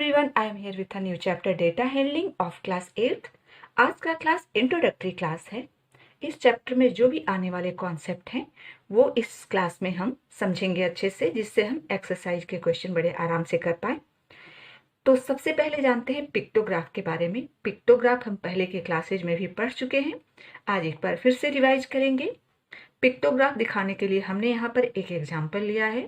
everyone, I am here with a new chapter data handling of class 8th। आज का class introductory class है। इस chapter में जो भी आने वाले कॉन्सेप्ट हैं वो इस क्लास में हम समझेंगे अच्छे से, जिससे हम एक्सरसाइज के क्वेश्चन बड़े आराम से कर पाए। तो सबसे पहले जानते हैं पिक्टोग्राफ के बारे में। पिक्टोग्राफ हम पहले के क्लासेज में भी पढ़ चुके हैं, आज एक बार फिर से रिवाइज करेंगे। पिक्टोग्राफ दिखाने के लिए हमने यहाँ पर एक एग्जाम्पल लिया है।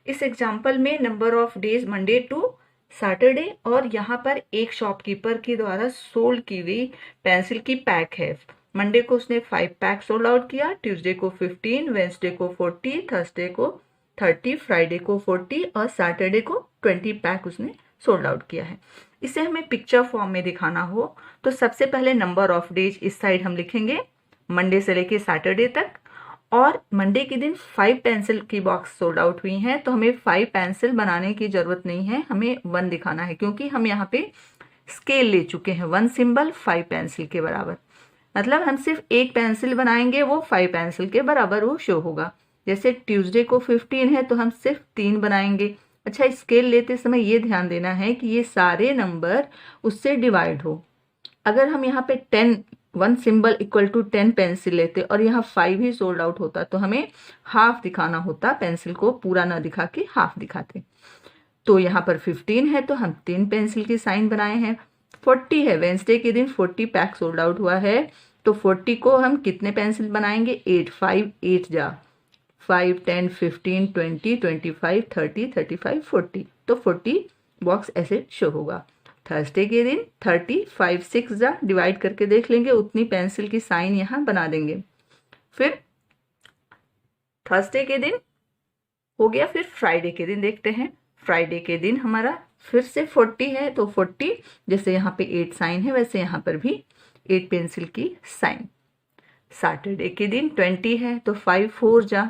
इस एग्जाम्पल में number of days Monday to Saturday और यहाँ पर एक शॉपकीपर के द्वारा सोल्ड की हुई पेंसिल की पैक है। मंडे को उसने 5 पैक सोल्ड आउट किया, ट्यूसडे को 15, वेंसडे को 40, थर्सडे को 30, फ्राइडे को 40 और सैटरडे को 20 पैक उसने सोल्ड आउट किया है। इसे हमें पिक्चर फॉर्म में दिखाना हो तो सबसे पहले नंबर ऑफ डेज इस साइड हम लिखेंगे मंडे से लेके सैटरडे तक, और मंडे के दिन 5 पेंसिल की बॉक्स सोल्ड आउट हुई हैं, तो हमें 5 पेंसिल बनाने की जरूरत नहीं है, हमें 1 दिखाना है क्योंकि हम यहाँ पे स्केल ले चुके हैं। 1 सिंबल 5 पेंसिल के बराबर, मतलब हम सिर्फ एक पेंसिल बनाएंगे, वो 5 पेंसिल के बराबर वो शो होगा। जैसे ट्यूसडे को 15 है तो हम सिर्फ 3 बनाएंगे। अच्छा, स्केल लेते समय ये ध्यान देना है कि ये सारे नंबर उससे डिवाइड हो। अगर हम यहाँ पे 1 सिंबल इक्वल टू 10 पेंसिल लेते और यहाँ 5 ही सोल्ड आउट होता तो हमें हाफ दिखाना होता, पेंसिल को पूरा ना दिखा के हाफ दिखाते। तो यहाँ पर 15 है तो हम 3 पेंसिल की साइन बनाए हैं। 40 है, वेंसडे के दिन 40 पैक सोल्ड आउट हुआ है, तो 40 को हम कितने पेंसिल बनाएंगे? 8, 5 8 जा 5 10 15 20 25 30 35 40, तो 40 बॉक्स ऐसे शो होगा। थर्सडे के दिन 30 5 6 जा डिवाइड करके देख लेंगे, उतनी पेंसिल की साइन यहाँ बना देंगे। फिर थर्सडे के दिन हो गया। फिर फ्राइडे के दिन देखते हैं। फ्राइडे के दिन हमारा फिर से 40 है, तो 40 जैसे यहाँ पे 8 साइन है वैसे यहाँ पर भी 8 पेंसिल की साइन। सैटरडे के दिन 20 है तो 5 4 जा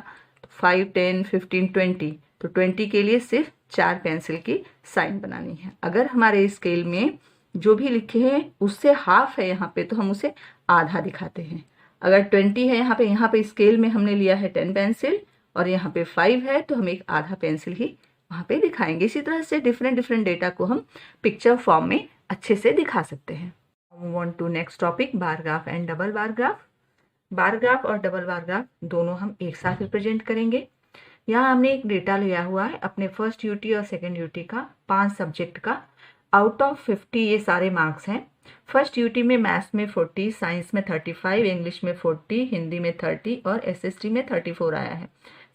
5 10 15 20, तो 20 के लिए सिर्फ 4 पेंसिल की साइन बनानी है। अगर हमारे स्केल में जो भी लिखे हैं उससे हाफ है यहाँ पे, तो हम उसे आधा दिखाते हैं। अगर 20 है यहाँ पे स्केल में हमने लिया है 10 पेंसिल और यहाँ पे 5 है, तो हम एक आधा पेंसिल ही वहाँ पे दिखाएंगे। इसी तरह से डिफरेंट डेटा को हम पिक्चर फॉर्म में अच्छे से दिखा सकते हैं। Move on to next topic, bar graph and double bar graph. Bar graph और डबल बार ग्राफ दोनों हम एक साथ रिप्रेजेंट करेंगे। यहाँ हमने एक डेटा लिया हुआ है अपने फर्स्ट यूटी और सेकंड यूटी का, 5 सब्जेक्ट का। आउट ऑफ 50 ये सारे मार्क्स हैं। फर्स्ट यूटी में मैथ्स में 40, साइंस में 35, इंग्लिश में 40, हिंदी में 30 और एसएसटी में 34 आया है।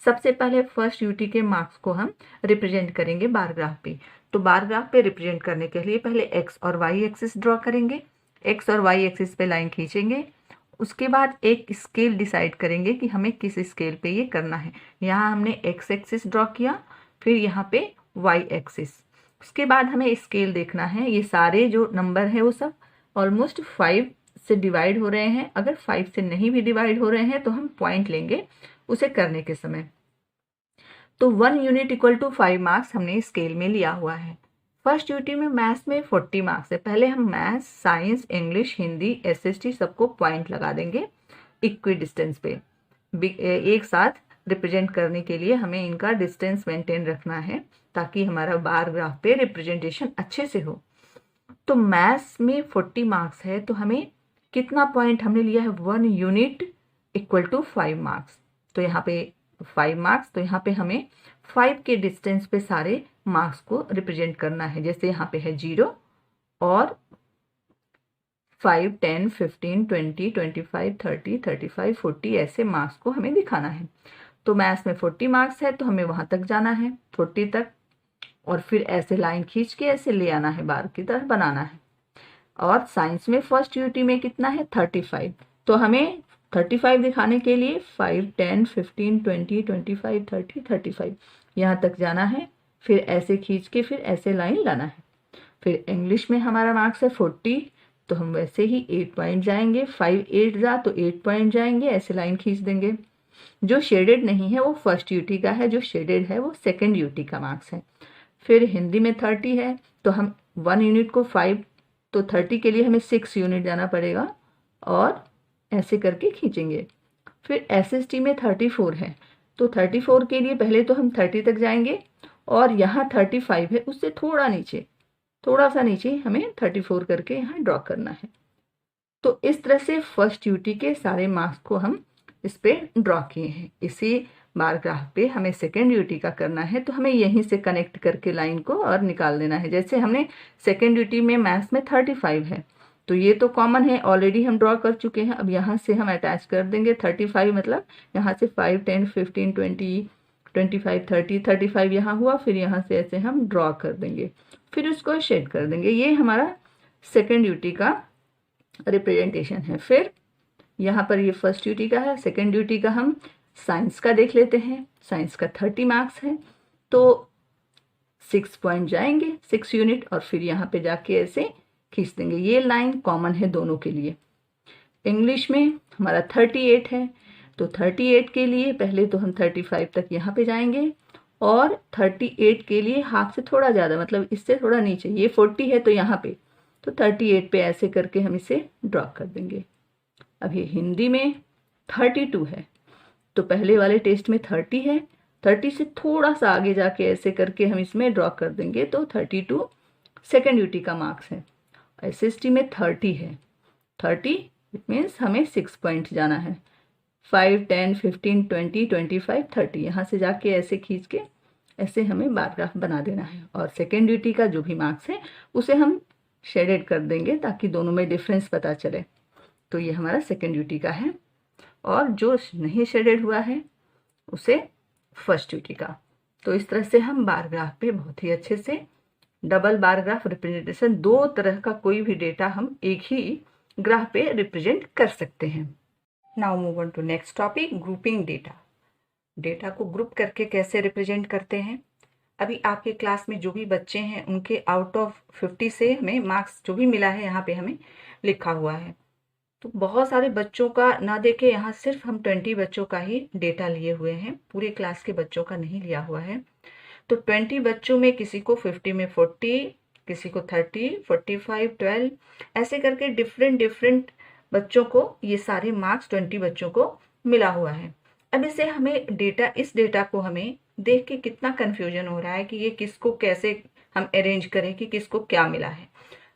सबसे पहले फर्स्ट यूटी के मार्क्स को हम रिप्रेजेंट करेंगे बार ग्राफ पे। तो बार ग्राफ पे रिप्रेजेंट करने के लिए पहले एक्स और वाई एक्सिस ड्रॉ करेंगे। एक्स और वाई एक्सिस पे लाइन खींचेंगे, उसके बाद एक स्केल डिसाइड करेंगे कि हमें किस स्केल पे ये करना है। यहाँ हमने एक्स एक्सिस ड्रॉ किया, फिर यहाँ पे वाई एक्सिस। उसके बाद हमें स्केल देखना है। ये सारे जो नंबर हैं वो सब ऑलमोस्ट 5 से डिवाइड हो रहे हैं। अगर 5 से नहीं भी डिवाइड हो रहे हैं तो हम पॉइंट लेंगे उसे करने के समय। तो 1 यूनिट इक्वल टू 5 मार्क्स हमने स्केल में लिया हुआ है। फर्स्ट यूटी में मैथ्स में 40 मार्क्स है। पहले हम maths, science, English, Hindi, SST सबको पॉइंट लगा देंगे इक्वी डिस्टेंस पे। एक साथ रिप्रेजेंट करने के लिए हमें इनका डिस्टेंस मेंटेन रखना है ताकि हमारा बार ग्राफ पे रिप्रेजेंटेशन अच्छे से हो। तो मैथ्स में 40 मार्क्स है तो हमें कितना पॉइंट हमने लिया है? 1 यूनिट इक्वल टू 5 मार्क्स। तो यहाँ पे 5 मार्क्स, तो यहाँ पे हमें 5 के डिस्टेंस पे सारे मार्क्स को रिप्रेजेंट करना है। जैसे यहाँ पे है 0 और 5 10 15 20 25 30 35 40 ऐसे मार्क्स को हमें दिखाना है। तो मैथ्स में 40 मार्क्स है तो हमें वहां तक जाना है 40 तक, और फिर ऐसे लाइन खींच के ऐसे ले आना है, बार की तरह बनाना है। और साइंस में फर्स्ट यूटी में कितना है? 35, तो हमें 35 दिखाने के लिए 5 10 15 20 25 30 35 यहाँ तक जाना है, फिर ऐसे खींच के फिर ऐसे लाइन लाना है। फिर इंग्लिश में हमारा मार्क्स है 40, तो हम वैसे ही 8 पॉइंट जाएंगे। 5 8 जा तो 8 पॉइंट जाएंगे, ऐसे लाइन खींच देंगे। जो शेडेड नहीं है वो फर्स्ट यूटी का है, जो शेडेड है वो सेकेंड यूटी का मार्क्स है। फिर हिंदी में 30 है तो हम 1 यूनिट को 5, तो 30 के लिए हमें 6 यूनिट जाना पड़ेगा और ऐसे करके खींचेंगे। फिर एसएसटी में 34 है तो 34 के लिए पहले तो हम 30 तक जाएंगे और यहाँ 35 है उससे थोड़ा नीचे, थोड़ा सा नीचे हमें 34 करके यहाँ ड्रॉ करना है। तो इस तरह से फर्स्ट यूटी के सारे मार्क्स को हम इस पे ड्रॉ किए हैं। इसी बार ग्राफ पे हमें सेकेंड यूटी का करना है, तो हमें यहीं से कनेक्ट करके लाइन को और निकाल देना है। जैसे हमने सेकेंड यूटी में मैथ्स में 35 है, तो ये तो कॉमन है, ऑलरेडी हम ड्रॉ कर चुके हैं। अब यहाँ से हम अटैच कर देंगे 35, मतलब यहाँ से 5, 10, 15, 20, 25, 30, 35 यहाँ हुआ, फिर यहाँ से ऐसे हम ड्रॉ कर देंगे, फिर उसको शेड कर देंगे। ये हमारा सेकेंड यूटी का रिप्रेजेंटेशन है। फिर यहाँ पर ये फर्स्ट ड्यूटी का है। सेकेंड ड्यूटी का हम साइंस का देख लेते हैं। साइंस का 30 मार्क्स है, तो 6 पॉइंट जाएंगे, 6 यूनिट, और फिर यहाँ पे जाके ऐसे खींच देंगे। ये लाइन कॉमन है दोनों के लिए। इंग्लिश में हमारा 38 है, तो 38 के लिए पहले तो हम 35 तक यहाँ पे जाएंगे, और 38 के लिए हाफ से थोड़ा ज़्यादा, मतलब इससे थोड़ा नीचे, ये 40 है तो यहाँ पे, तो 38 पे ऐसे करके हम इसे ड्रॉ कर देंगे। अभी हिंदी में 32 है, तो पहले वाले टेस्ट में 30 है, 30 से थोड़ा सा आगे जाके ऐसे करके हम इसमें ड्रॉ कर देंगे, तो 32 सेकेंड यूटी का मार्क्स है। एसएसटी में 30 है, 30 इट मीन्स हमें 6 पॉइंट जाना है। 5, 10, 15, 20, 25, 30 यहाँ से जाके ऐसे खींच के ऐसे हमें बार ग्राफ बना देना है, और सेकेंड ड्यूटी का जो भी मार्क्स है उसे हम शेडेड कर देंगे ताकि दोनों में डिफरेंस पता चले। तो ये हमारा सेकेंड ड्यूटी का है, और जो नहीं शेडेड हुआ है उसे फर्स्ट ड्यूटी का। तो इस तरह से हम बार ग्राफ पे बहुत ही अच्छे से डबल बार ग्राफ रिप्रेजेंटेशन, दो तरह का कोई भी डेटा हम एक ही ग्राफ पे रिप्रेजेंट कर सकते हैं। Now move on to next topic, grouping data. Data को ग्रुप करके कैसे रिप्रेजेंट करते हैं। अभी आपके क्लास में जो भी बच्चे हैं उनके आउट ऑफ 50 से हमें मार्क्स जो भी मिला है यहाँ पे हमें लिखा हुआ है। तो बहुत सारे बच्चों का ना देखे, यहाँ सिर्फ हम 20 बच्चों का ही डेटा लिए हुए हैं, पूरे क्लास के बच्चों का नहीं लिया हुआ है। तो 20 बच्चों में किसी को 50 में 40, किसी को 30, 45, 12, ऐसे करके डिफरेंट बच्चों को ये सारे मार्क्स 20 बच्चों को मिला हुआ है। अब इसे हमें डेटा, इस डेटा को हमें देख के कितना कंफ्यूजन हो रहा है कि ये किसको कैसे हम अरेंज करें कि किसको क्या मिला है।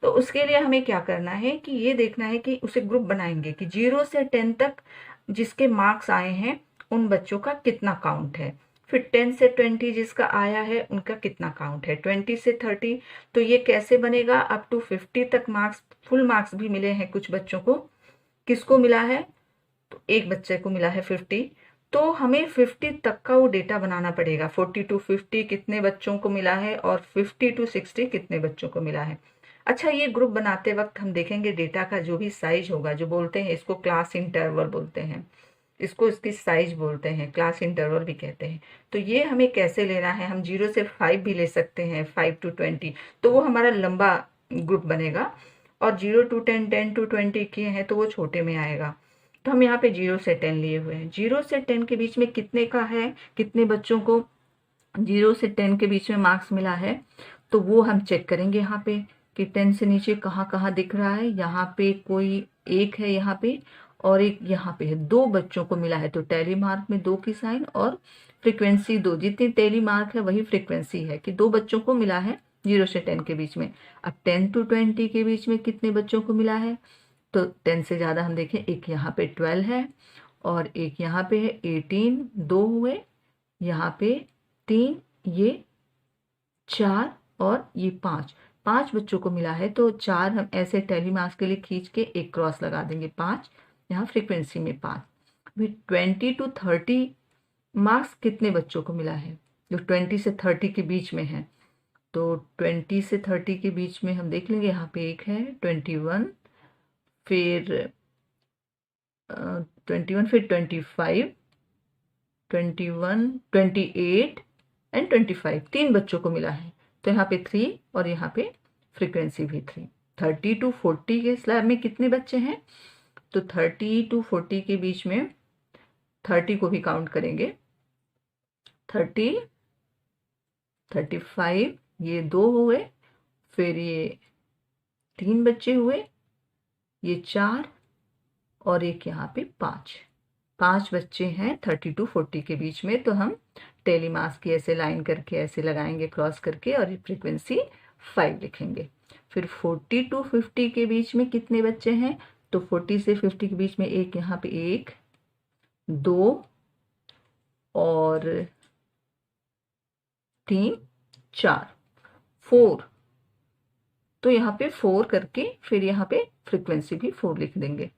तो उसके लिए हमें क्या करना है कि ये देखना है कि उसे ग्रुप बनाएंगे कि 0 से 10 तक जिसके मार्क्स आए हैं उन बच्चों का कितना काउंट है, फिर 10 से 20 जिसका आया है उनका कितना काउंट है, 20 से 30। तो ये कैसे बनेगा, अप टू 50 तक मार्क्स, फुल मार्क्स भी मिले हैं कुछ बच्चों को। किसको मिला है, तो एक बच्चे को मिला है 50, तो हमें 50 तक का वो डेटा बनाना पड़ेगा। 40 to 50 कितने बच्चों को मिला है, और 50 to 60 कितने बच्चों को मिला है। अच्छा, ये ग्रुप बनाते वक्त हम देखेंगे डेटा का जो भी साइज होगा, जो बोलते हैं इसको क्लास इंटरवल बोलते हैं, इसको इसकी साइज बोलते हैं, क्लास इंटरवल भी कहते हैं। तो ये हमें कैसे लेना है, हम 0 से 5 भी ले सकते हैं, 5 to 20, तो वो हमारा लंबा ग्रुप बनेगा। और 0 to 10, 10 to 20 किए हैं तो वो छोटे में आएगा। तो हम यहाँ पे 0 से 10 लिए हुए हैं। 0 से 10 के बीच में कितने का है, कितने बच्चों को 0 से 10 के बीच में मार्क्स मिला है, तो वो हम चेक करेंगे यहाँ पे कि 10 से नीचे कहाँ कहाँ दिख रहा है। यहाँ पे कोई एक है यहाँ पे, और एक यहाँ पे है, 2 बच्चों को मिला है। तो टैली मार्क में 2 की साइन और फ्रीक्वेंसी 2, जितनी टैली मार्क है वही फ्रीक्वेंसी है कि 2 बच्चों को मिला है 0 से 10 के बीच में। अब 10 to 20 के बीच में कितने बच्चों को मिला है, तो 10 से ज़्यादा हम देखें, एक यहाँ पे 12 है, और एक यहाँ पे है 18, 2 हुए, यहाँ पे 3, ये 4, और ये 5 बच्चों को मिला है। तो 4 हम ऐसे टैली मार्क्स के लिए खींच के एक क्रॉस लगा देंगे, 5 यहाँ फ्रीक्वेंसी में 5। अभी 20 to 30 मार्क्स कितने बच्चों को मिला है, जो 20 से 30 के बीच में है। तो 20 से 30 के बीच में हम देख लेंगे, यहाँ पे एक है 21, फिर 21, फिर 25, 21, 28 एंड 25, 3 बच्चों को मिला है। तो यहाँ पे 3, और यहाँ पे फ्रीक्वेंसी भी 3। 30 to 40 के स्लैब में कितने बच्चे हैं, तो 30 to 40 के बीच में 30 को भी काउंट करेंगे, 30, 35, ये 2 हुए, फिर ये 3 बच्चे हुए, ये 4, और एक यहाँ पे 5 बच्चे हैं 30 to 40 के बीच में। तो हम टेली मार्क्स की ऐसे लाइन करके ऐसे लगाएंगे क्रॉस करके, और ये फ्रीक्वेंसी 5 लिखेंगे। फिर 40 to 50 के बीच में कितने बच्चे हैं, तो 40 से 50 के बीच में एक यहाँ पे 1 2 और 3 4 4, तो यहाँ पे 4 करके फिर यहाँ पे फ्रीक्वेंसी भी 4 लिख देंगे।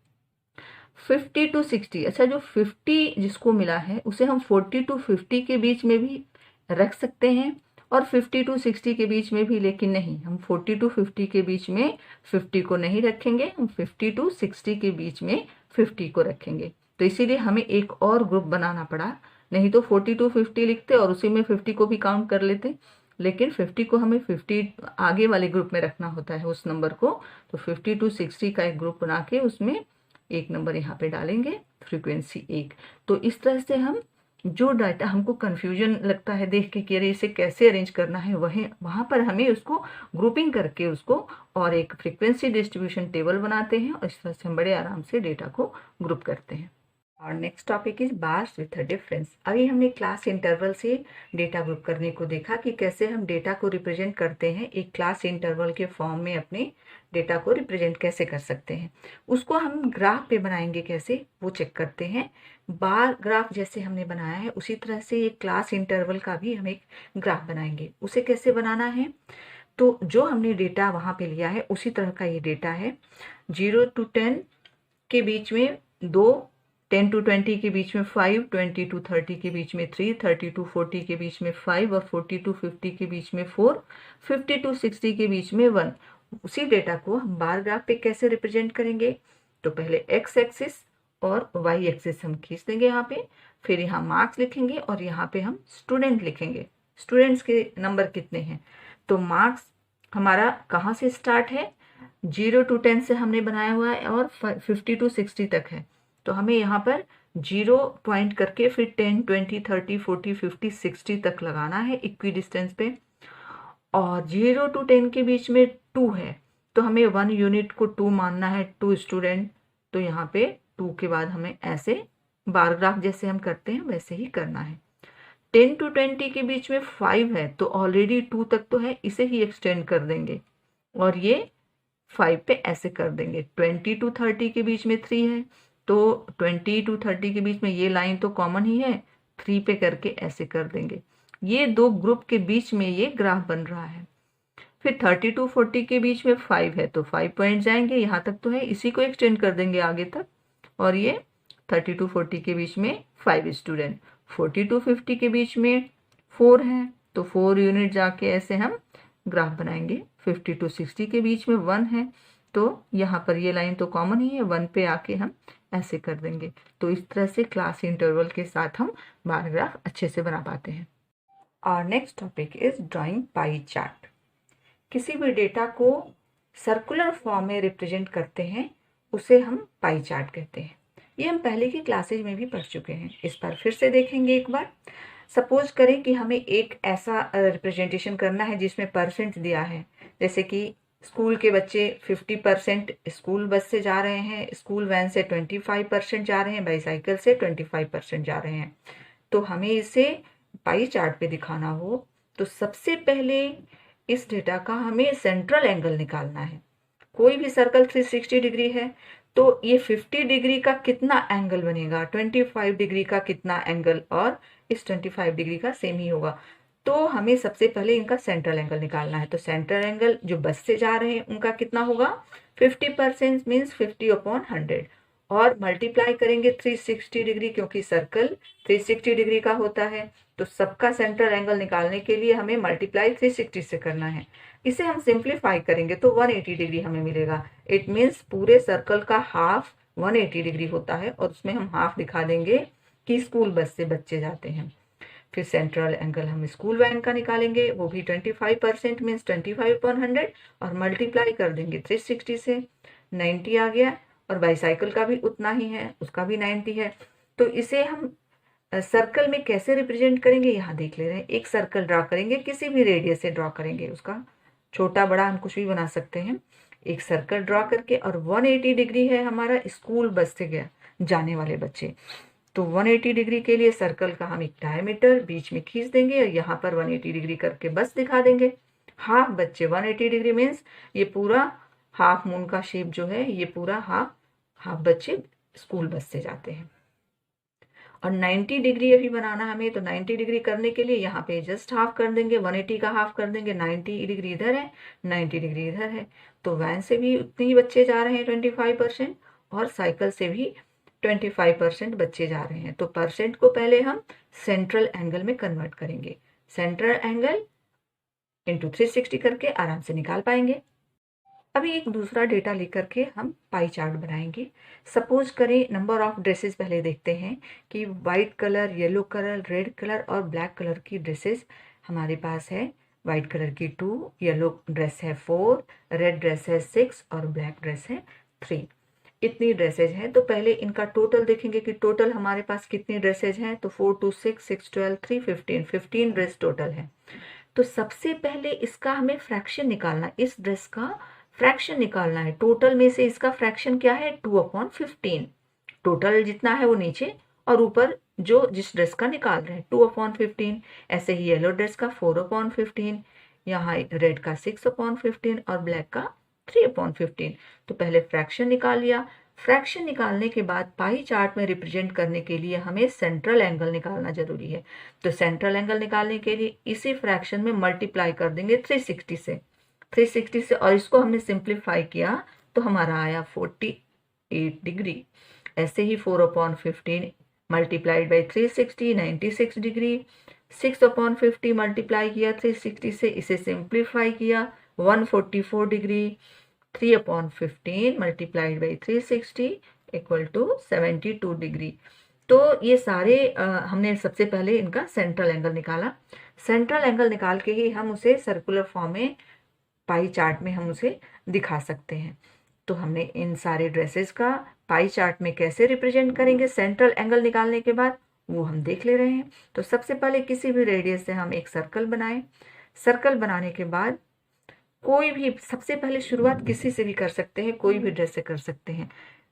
50 to 60, अच्छा जो 50 जिसको मिला है उसे हम 40 to 50 के बीच में भी रख सकते हैं और 50 to 60 के बीच में भी, लेकिन नहीं, हम 40 to 50 के बीच में 50 को नहीं रखेंगे, हम 50 to 60 के बीच में 50 को रखेंगे। तो इसीलिए हमें एक और ग्रुप बनाना पड़ा, नहीं तो 40 to 50 लिखते और उसी में 50 को भी काउंट कर लेते, लेकिन 50 को हमें 50 आगे वाले ग्रुप में रखना होता है उस नंबर को। तो 50 to 60 का एक ग्रुप बना के उसमें एक नंबर यहाँ पे डालेंगे, फ्रीक्वेंसी 1। तो इस तरह से हम जो डाटा हमको कंफ्यूजन लगता है देख के कि अरे इसे कैसे अरेंज करना है, वहाँ पर हमें उसको ग्रुपिंग करके उसको और एक फ्रीक्वेंसी डिस्ट्रीब्यूशन टेबल बनाते हैं और इस तरह से हम बड़े आराम से डेटा को ग्रुप करते हैं। और next topic is bars with a difference. अभी हमने क्लास इंटरवल से डेटा ग्रुप करने को देखा कि कैसे हम डेटा को रिप्रेजेंट करते हैं, एक क्लास इंटरवल के फॉर्म में अपने डेटा को रिप्रेजेंट कैसे कर सकते हैं। उसको हम ग्राफ पे बनाएंगे कैसे, वो चेक करते हैं। बार ग्राफ जैसे हमने बनाया है उसी तरह से एक क्लास इंटरवल का भी हम एक ग्राफ बनाएंगे। उसे कैसे बनाना है, तो जो हमने डेटा वहाँ पे लिया है उसी तरह का ये डेटा है। 0 to 10 के बीच में 2, 10 to 20 के बीच में 5, 20 to 30 के बीच में 3, 30 to 40 के बीच में 5 और 40 to 50 के बीच में 4, 50 to 60 के बीच में 1। उसी डेटा को हम बार ग्राफ पे कैसे रिप्रेजेंट करेंगे, तो पहले एक्स एक्सिस और वाई एक्सिस हम खींच देंगे यहाँ पे, फिर यहाँ मार्क्स लिखेंगे और यहाँ पे हम स्टूडेंट लिखेंगे, स्टूडेंट्स के नंबर कितने हैं। तो मार्क्स हमारा कहाँ से स्टार्ट है, 0 to 10 से हमने बनाया हुआ है और 50 to 60 तक है। तो हमें यहाँ पर 0 पॉइंट करके फिर 10, 20, 30, 40, 50, 60 तक लगाना है इक्वी डिस्टेंस पे। और 0 to 10 के बीच में 2 है, तो हमें 1 यूनिट को 2 मानना है, 2 स्टूडेंट। तो यहाँ पे 2 के बाद हमें ऐसे बार ग्राफ जैसे हम करते हैं वैसे ही करना है। 10 to 20 के बीच में 5 है, तो ऑलरेडी 2 तक तो है, इसे ही एक्सटेंड कर देंगे और ये 5 पे ऐसे कर देंगे। 20 to 30 के बीच में 3 है, तो 20 to 30 के बीच में ये लाइन तो कॉमन ही है, 3 पे करके ऐसे कर देंगे। ये दो ग्रुप के बीच में ये ग्राफ बन रहा है। फिर 30 to 40 के बीच में 5 है, तो 5 पॉइंट जाएंगे, यहाँ तक तो है, इसी को एक्सटेंड कर देंगे आगे तक। और ये 30 to 40 के बीच में 5 स्टूडेंट। 40 to 50 के बीच में 4 है, तो 4 यूनिट जाके ऐसे हम ग्राफ बनाएंगे। 50 to 60 के बीच में 1 है, तो यहाँ पर ये लाइन तो कॉमन ही है, 1 पे आके हम ऐसे कर देंगे। तो इस तरह से क्लास इंटरवल के साथ हम बार ग्राफ अच्छे से बना पाते हैं। और next topic is drawing pie chart. किसी भी डेटा को सर्कुलर फॉर्म में रिप्रेजेंट करते हैं उसे हम पाई चार्ट कहते हैं। ये हम पहले की क्लासेज में भी पढ़ चुके हैं, इस पर फिर से देखेंगे एक बार। सपोज करें कि हमें एक ऐसा रिप्रेजेंटेशन करना है जिसमें परसेंट दिया है, जैसे कि स्कूल के बच्चे 50% स्कूल बस से जा रहे हैं, स्कूल वैन से 25% जा रहे हैं, बाईसाइकिल से 25% जा रहे हैं। तो हमें इसे पाई चार्ट पे दिखाना हो तो सबसे पहले इस डेटा का हमें सेंट्रल एंगल निकालना है। कोई भी सर्कल 360 डिग्री है, तो ये 50 डिग्री का कितना एंगल बनेगा, 25 डिग्री का कितना एंगल, और इस 25 डिग्री का सेम ही होगा। तो हमें सबसे पहले इनका सेंट्रल एंगल निकालना है। तो सेंट्रल एंगल जो बस से जा रहे हैं उनका कितना होगा, 50% मीन्स 50/100, और मल्टीप्लाई करेंगे 360 डिग्री, क्योंकि सर्कल 360 डिग्री का होता है। तो सबका सेंट्रल एंगल निकालने के लिए हमें मल्टीप्लाई 360 से करना है। इसे हम सिंप्लीफाई करेंगे तो 180 डिग्री हमें मिलेगा। इट मीन्स पूरे सर्कल का हाफ 180 डिग्री होता है, और उसमें हम हाफ दिखा देंगे कि स्कूल बस से बच्चे जाते हैं। फिर सेंट्रल एंगल हम स्कूल वैन का निकालेंगे, वो भी 25% मीन्स 25/100, और मल्टीप्लाई कर देंगे 360 से, 90 आ गया। और बाईसाइकिल का भी उतना ही है, उसका भी 90 है। तो इसे हम सर्कल में कैसे रिप्रेजेंट करेंगे यहाँ देख ले रहे हैं। एक सर्कल ड्रॉ करेंगे, किसी भी रेडियस से ड्रॉ करेंगे, उसका छोटा बड़ा हम कुछ भी बना सकते हैं। एक सर्कल ड्रॉ करके, और 180 डिग्री है हमारा स्कूल बस से गया जाने वाले बच्चे, तो 180 डिग्री के लिए सर्कल का हम एक डायमीटर बीच में खींच देंगे और यहाँ पर 180 डिग्री करके बस दिखा देंगे। हाफ बच्चे 180 डिग्री मीन्स ये पूरा हाफ मून का शेप जो है ये पूरा हाफ बच्चे स्कूल बस से जाते हैं। और 90 डिग्री अभी बनाना हमें, तो 90 डिग्री करने के लिए यहाँ पे जस्ट हाफ कर देंगे, 180 का हाफ कर देंगे, 90 डिग्री इधर है 90 डिग्री इधर है, तो वैन से भी उतने ही बच्चे जा रहे हैं 25%, और साइकिल से भी 25% बच्चे जा रहे हैं। तो परसेंट को पहले हम सेंट्रल एंगल में कन्वर्ट करेंगे, सेंट्रल एंगल इंटू 360 करके आराम से निकाल पाएंगे। अभी एक दूसरा डेटा लेकर के हम पाई चार्ट बनाएंगे। सपोज करें नंबर ऑफ ड्रेसेस पहले देखते हैं कि white colour, yellow colour, red colour और ब्लैक कलर की ड्रेसेस हमारे पास है। वाइट कलर की 2, येलो ड्रेस है 4, रेड ड्रेस है 6 और ब्लैक ड्रेस है 3। इतनी ड्रेसेज हैं, तो पहले इनका टोटल देखेंगे कि टोटल हमारे पास कितनी ड्रेसेज हैं। तो 4 2 6 6 12 3 15 ड्रेस टोटल है। तो सबसे पहले इसका हमें फ्रैक्शन निकालना, इस ड्रेस का फ्रैक्शन निकालना है। टोटल में से इसका फ्रैक्शन क्या है 2/15। टोटल जितना है वो नीचे और ऊपर जो जिस ड्रेस का निकाल रहे हैं 2/15। ऐसे ही येलो ड्रेस का 4/15, यहाँ रेड का 6/15 और ब्लैक का 3/15। तो पहले फ्रैक्शन निकाल लिया। फ्रैक्शन निकालने के बाद पाई चार्ट में रिप्रेजेंट करने के लिए हमें सेंट्रल एंगल निकालना जरूरी है। तो सेंट्रल एंगल निकालने के लिए इसी फ्रैक्शन में मल्टीप्लाई कर देंगे 360 से, और इसको हमने सिंप्लीफाई किया तो हमारा आया 48 डिग्री। ऐसे ही 4/15 मल्टीप्लाइड बाई 360 96 डिग्री। 6/50 मल्टीप्लाई किया 360 से, इसे सिंप्लीफाई किया 144 degree. 3/15 multiplied by 360 equal to 72 degree. तो ये सारे हमने सबसे पहले इनका सेंट्रल एंगल निकाला। सेंट्रल एंगल निकाल के ही हम उसे सर्कुलर फॉर्म में पाई चार्ट में हम उसे दिखा सकते हैं। तो हमने इन सारे ड्रेसेस का पाई चार्ट में कैसे रिप्रेजेंट करेंगे सेंट्रल एंगल निकालने के बाद, वो हम देख ले रहे हैं। तो सबसे पहले किसी भी रेडियस से हम एक सर्कल बनाएं। सर्कल बनाने के बाद कोई भी, सबसे पहले शुरुआत किसी से भी कर सकते हैं, कोई भी ड्रेस से कर सकते हैं।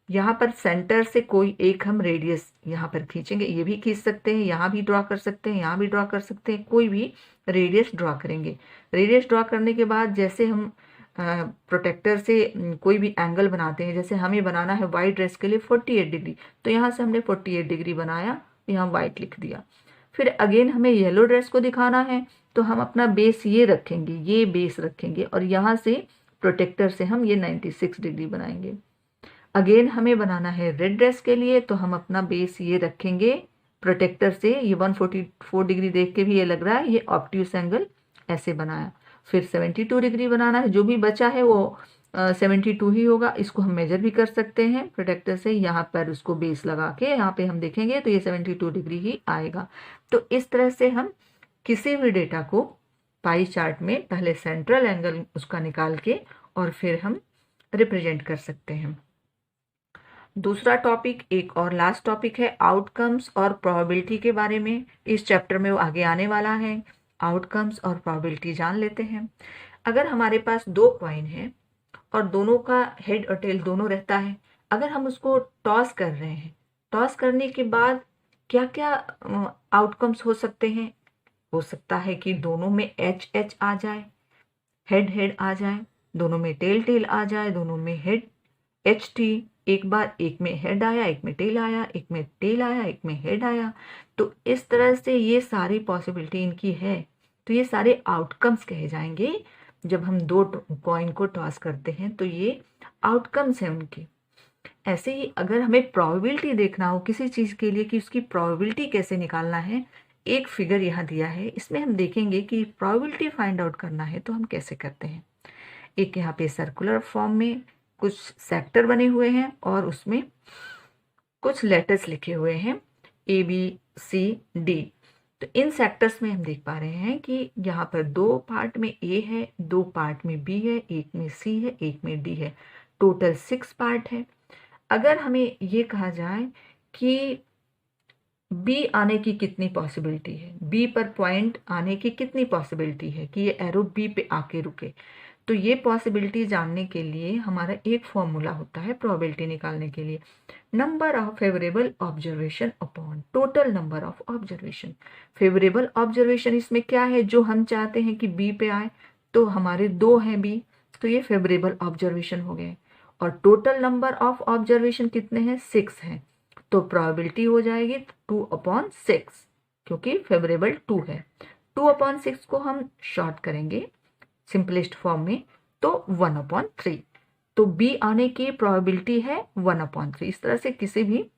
यहाँ पर सेंटर से कोई एक हम रेडियस यहाँ पर खींचेंगे, ये भी खींच सकते हैं, यहाँ भी ड्रॉ कर सकते हैं, यहाँ भी ड्रॉ कर सकते हैं, कोई भी रेडियस ड्रॉ करेंगे। रेडियस ड्रॉ करने के बाद जैसे हम प्रोटेक्टर से कोई भी एंगल बनाते हैं, जैसे हमें बनाना है वाइट ड्रेस के लिए 48 डिग्री, तो यहाँ से हमने 48 डिग्री बनाया, यहाँ वाइट लिख दिया। फिर अगेन हमें येलो ड्रेस को दिखाना है, तो हम अपना बेस ये रखेंगे, ये बेस रखेंगे, और यहाँ से प्रोटेक्टर से हम ये 96 डिग्री बनाएंगे। अगेन हमें बनाना है रेड ड्रेस के लिए, तो हम अपना बेस ये रखेंगे प्रोटेक्टर से। ये 144 डिग्री देख के भी ये लग रहा है ये ऑब्ट्यूस एंगल, ऐसे बनाया। फिर 72 डिग्री बनाना है, जो भी बचा है वो 72 ही होगा। इसको हम मेजर भी कर सकते हैं प्रोटेक्टर से, यहाँ पर उसको बेस लगा के यहाँ पे हम देखेंगे तो ये 72 डिग्री ही आएगा। तो इस तरह से हम किसी भी डेटा को पाई चार्ट में पहले सेंट्रल एंगल उसका निकाल के और फिर हम रिप्रेजेंट कर सकते हैं। दूसरा टॉपिक, एक और लास्ट टॉपिक है आउटकम्स और प्रोबेबिलिटी के बारे में। इस चैप्टर में वो आगे आने वाला है। आउटकम्स और प्रोबेबिलिटी जान लेते हैं। अगर हमारे पास 2 कॉइन है और दोनों का हेड और टेल दोनों रहता है, अगर हम उसको टॉस कर रहे हैं, टॉस करने के बाद क्या क्या आउटकम्स हो सकते हैं। हो सकता है कि दोनों में एच एच आ जाए, हेड हेड आ जाए, दोनों में टेल टेल आ जाए, दोनों में हेड एच टी, एक बार एक में हेड आया, एक में टेल आया, एक में टेल आया, एक में हेड आया। तो इस तरह से ये सारी पॉसिबिलिटी इनकी है। तो ये सारे आउटकम्स कहे जाएंगे। जब हम 2 कॉइन को टॉस करते हैं तो ये आउटकम्स हैं उनके। ऐसे ही अगर हमें प्रोबेबिलिटी देखना हो किसी चीज़ के लिए कि उसकी प्रोबेबिलिटी कैसे निकालना है, एक फिगर यहाँ दिया है, इसमें हम देखेंगे कि प्रोबेबिलिटी फाइंड आउट करना है तो हम कैसे करते हैं। एक यहाँ पे सर्कुलर फॉर्म में कुछ सेक्टर बने हुए हैं और उसमें कुछ लेटर्स लिखे हुए हैं ABCD। तो इन सेक्टर्स में हम देख पा रहे हैं कि यहाँ पर 2 पार्ट में A है, 2 पार्ट में B है, एक में C है, एक में D है, टोटल 6 पार्ट है। अगर हमें ये कहा जाए कि B आने की कितनी पॉसिबिलिटी है, B पर पॉइंट आने की कितनी पॉसिबिलिटी है कि ये एरो B पे आके रुके, तो ये पॉसिबिलिटी जानने के लिए हमारा एक फॉर्मूला होता है प्रोबेबिलिटी निकालने के लिए, number of favourable observation upon total number of observation. Favourable observation इसमें क्या है, जो हम चाहते हैं कि बी पे आए, तो हमारे 2 हैं बी, तो ये फेवरेबल ऑब्जर्वेशन हो गए। और टोटल नंबर ऑफ ऑब्जर्वेशन कितने हैं? 6 हैं, तो प्रोबेबिलिटी हो जाएगी 2/6, क्योंकि फेवरेबल 2 है। 2/6 को हम शॉर्ट करेंगे सिंपलेस्ट फॉर्म में, तो 1/3। तो बी आने की प्रोबेबिलिटी है 1/3। इस तरह से किसी भी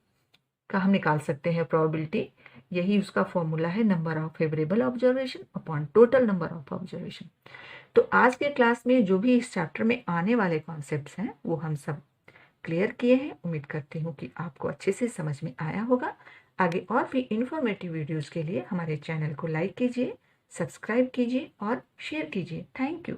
का हम निकाल सकते हैं प्रोबेबिलिटी। यही उसका फॉर्मूला है, number of favourable observation upon total number of observation. तो आज के क्लास में जो भी इस चैप्टर में आने वाले कॉन्सेप्ट्स हैं वो हम सब क्लियर किए हैं। उम्मीद करती हूँ कि आपको अच्छे से समझ में आया होगा। आगे और भी इंफॉर्मेटिव वीडियोस के लिए हमारे चैनल को लाइक कीजिए, सब्सक्राइब कीजिए और शेयर कीजिए। Thank you.